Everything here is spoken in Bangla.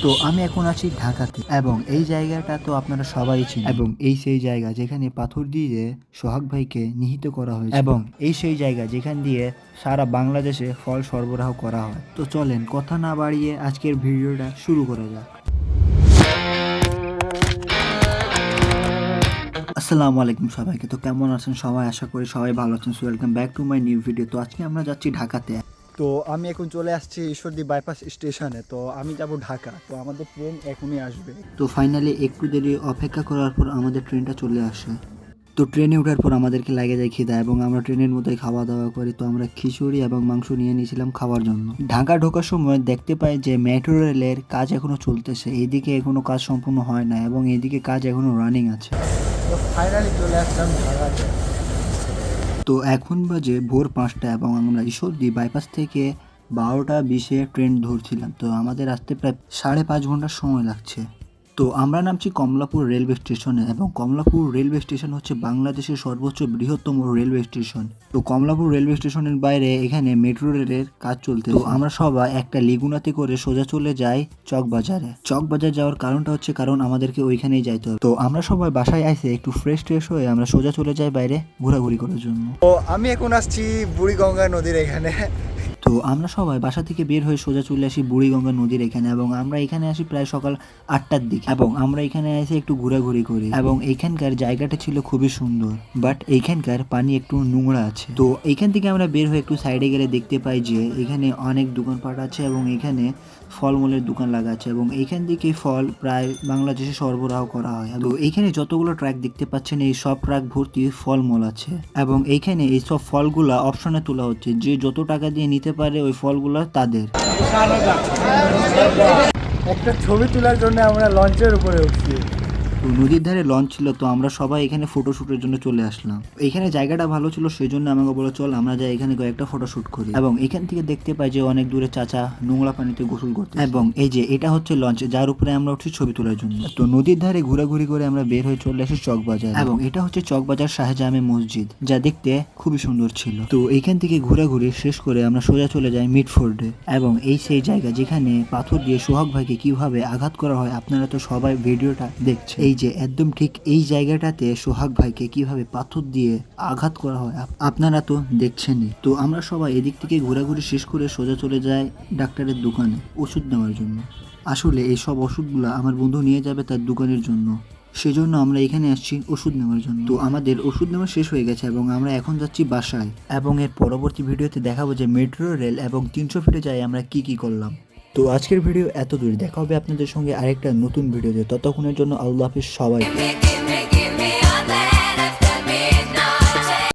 তো আমি এখন আছি ঢাকাতে এবং এই জায়গাটা তো আপনারা সবাই চিনেন এবং এই সেই জায়গা যেখানে পাথর দিয়ে সোহাগ ভাইকে নিহত করা হয়েছে এবং এই সেই জায়গা যেখান দিয়ে সারা বাংলাদেশে ফল সরবরাহ করা হয়। তো চলেন কথা না বাড়িয়ে আজকের ভিডিওটা শুরু করা যাক। আসসালামু আলাইকুম সবাইকে। তো কেমন আছেন সবাই? আশা করি সবাই ভালো আছেন। So welcome back to my new video. তো আজকে আমরা যাচ্ছি ঢাকাতে। তো আমি এখন চলে আসছি ঈশ্বরদী বাইপাস স্টেশনে। তো আমি যাব ঢাকা। তো আমাদের ট্রেন এখনই আসবে। তো ফাইনালি একটু দেরি অপেক্ষা করার পর আমাদের ট্রেনটা চলে আসে। তো ট্রেনে ওঠার পর আমাদেরকে লাগে যায় খিদা এবং আমরা ট্রেনের মধ্যেই খাওয়া দাওয়া করি। তো আমরা খিচুড়ি এবং মাংস নিয়ে নিয়েছিলাম খাওয়ার জন্য। ঢাকা ঢোকার সময় দেখতে পাই যে মেট্রো রেলের কাজ এখনো চলতেছে, এইদিকে এখনো কাজ সম্পূর্ণ হয় না এবং এইদিকে কাজ এখনো রানিং আছে। তো ফাইনালি চলে আসলাম ঢাকাতে। তো এখন বাজে ভোর 5টা এবং আমরা ঈশ্বরদী বাইপাস থেকে 12টা 20-এ ট্রেন ধরছিলাম। তো আমাদের আসতে প্রায় 5.5 ঘন্টার সময় লাগছে। তো আমরা নামছি কমলাপুর রেলওয়ে স্টেশনে এবং কমলাপুর রেলওয়ে স্টেশন হচ্ছে বাংলাদেশের সর্বোচ্চ বৃহত্তম রেলওয়ে স্টেশন। তো কমলাপুর রেলওয়ে স্টেশনের বাইরে এখানে মেট্রো রেলের কাজ চলতে। তো আমরা সবাই একটা লিগুনাতে করে সোজা চলে যাই চকবাজারে। চকবাজার যাওয়ার কারণটা হচ্ছে কারণ আমাদেরকে ওইখানেই যাইতে হবে। তো আমরা সবাই বাসায় আইসে একটু ফ্রেশ হয়ে আমরা সোজা চলে যাই বাইরে ঘোরাঘুরি করার জন্য। তো আমি এখন আসছি বুড়িগঙ্গা নদীর এখানে। তো আমরা সবাই বাসা থেকে বের হয়ে সোজা চলে আসি বুড়িগঙ্গা নদীর এখানে এবং আমরা এখানে আসি প্রায় সকাল 8টার দিকে এবং আমরা এখানে এসে একটু ঘোরাঘুরি করি এবং এইখানকার জায়গাটা ছিল খুবই সুন্দর, বাট এইখানকার পানি একটু নোংরা আছে। তো এইখান থেকে আমরা বের হয়ে একটু সাইডে গেলে দেখতে পাই যে এখানে অনেক দোকানপাট আছে এবং এখানে ফলমূলের দোকান লাগা আছে এবং এইখান থেকে ফল প্রায় বাংলাদেশে সরবরাহ করা হয়। তো এইখানে যতগুলো ট্রাক দেখতে পাচ্ছেন এই সব ট্রাক ভর্তি ফলমূল আছে এবং এইখানে এই সব ফলগুলা অপশনে তোলা হচ্ছে, যে যত টাকা দিয়ে নিতে পারে ওই ফলগুলা তাদের। একটা ছবি তোলার জন্য আমরা লঞ্চের উপরে উঠছি। তো নদীর ধারে লঞ্চ ছিল, তো আমরা সবাই এখানে ফটোশুটের জন্য চলে আসলাম। এখানে জায়গাটা ভালো ছিল, সেই জন্য আমাকে বলো চল আমরা যাই এখানে কয়েকটা ফটোশুট করি এবং এখান থেকে দেখতে পাই যে অনেক দূরে চাচা নোংরা পানিতে গোসল করতে এবং এই যে এটা হচ্ছে লঞ্চ যার উপরে আমরা উঠছি ছবি তোলার জন্য। তো নদীর ধারে ঘোরাঘুরি করে আমরা বের হয়ে চলে আসি চকবাজার এবং এটা হচ্ছে চকবাজার শাহজামে মসজিদ, যা দেখতে খুবই সুন্দর ছিল। তো এইখান থেকে ঘোরাঘুরি শেষ করে আমরা সোজা চলে যাই মিটফোর্ডে এবং এই সেই জায়গা যেখানে পাথর দিয়ে সোহাগ ভাইকে কিভাবে আঘাত করা হয় আপনারা তো সবাই ভিডিওটা দেখছেন। এই যে একদম ঠিক এই জায়গাটাতে সোহাগ ভাইকে কিভাবে পাথর দিয়ে আঘাত করা হয় আপনারা তো দেখছেনই। তো আমরা সবাই এদিক থেকে ঘোরাঘুরি শেষ করে সোজা চলে যাই ডাক্তারের দোকানে ওষুধ নেওয়ার জন্য। আসলে এইসব ওষুধগুলো আমার বন্ধু নিয়ে যাবে তার দোকানের জন্য, সেজন্য আমরা এখানে আসছি ওষুধ নেওয়ার জন্য। তো আমাদের ওষুধ নেওয়া শেষ হয়ে গেছে এবং আমরা এখন যাচ্ছি বাসায় এবং এর পরবর্তী ভিডিওতে দেখাবো যে মেট্রো রেল এবং 300 ফিটে যাই আমরা কি করলাম। তো আজকের ভিডিও এত দূর, দেখা হবে আপনাদের সঙ্গে আরেকটা নতুন ভিডিওতে। ততক্ষণের জন্য আল্লাহ হাফিজ সবাইকে।